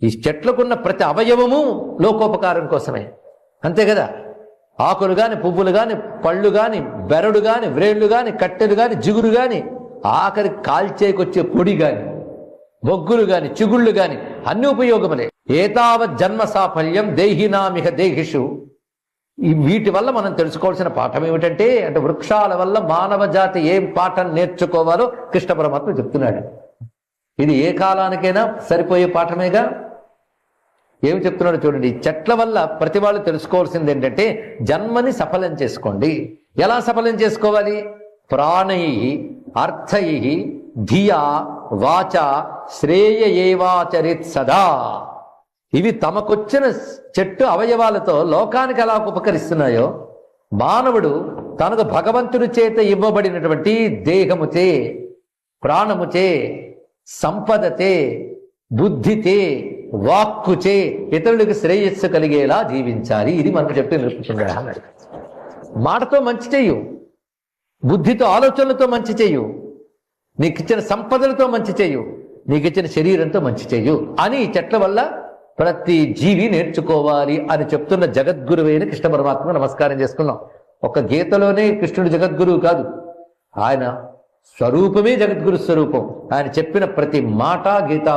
ఈ చెట్లకున్న ప్రతి అవయవము లోకోపకారం కోసమే, అంతే కదా. ఆకులు గాని, పువ్వులు గాని, పళ్ళు గాని, బెరడు గాని, వ్రేళ్లు గాని, కట్టెలు గాని, జిగురు గాని, ఆఖరి కాల్చేకొచ్చే పొడి గాని, బొగ్గులు గాని, చిగుళ్ళు గాని అన్ని ఉపయోగములే. ఏతావత్ జన్మ సాఫల్యం దేహినామిహ దేహిషు. వీటి వల్ల మనం తెలుసుకోవాల్సిన పాఠం ఏమిటంటే, అంటే వృక్షాల వల్ల మానవ జాతి ఏం పాఠం నేర్చుకోవాలో కృష్ణ పరమాత్మ చెప్తున్నాడు. ఇది ఏ కాలానికైనా సరిపోయే పాఠమేగా. ఏమి చెప్తున్నాడు చూడండి. చెట్ల వల్ల ప్రతి వాళ్ళు తెలుసుకోవాల్సింది ఏంటంటే, జన్మని సఫలం చేసుకోండి. ఎలా సఫలం చేసుకోవాలి? ప్రాణై అర్థై ధియా వాచ శ్రేయ ఏవాచరిత్ సదా. ఇవి తమకొచ్చిన చెట్టు అవయవాలతో లోకానికి ఎలా ఉపకరిస్తున్నాయో, మానవుడు తనకు భగవంతుడి చేత ఇవ్వబడినటువంటి దేహముచే, ప్రాణముచే, సంపదతే, బుద్ధితే, వాక్కుచే ఇతరులకు శ్రేయస్సు కలిగేలా జీవించాలి. ఇది మనకు చెప్పి నేర్పుతున్నాడు అన్నాడు. మాటతో మంచి చెయ్యు, బుద్ధితో ఆలోచనలతో మంచి చెయ్యు, నీకు ఇచ్చిన సంపదలతో మంచి చెయ్యు, నీకు ఇచ్చిన శరీరంతో మంచి చెయ్యు అని ఈ చెట్ల వల్ల ప్రతి జీవి నేర్చుకోవాలి అని చెప్తున్న జగద్గురువైన కృష్ణ పరమాత్మ నమస్కారం చేసుకున్నాం. ఒక గీతలోనే కృష్ణుడు జగద్గురువు కాదు, ఆయన స్వరూపమే జగద్గురు స్వరూపం. ఆయన చెప్పిన ప్రతి మాట గీత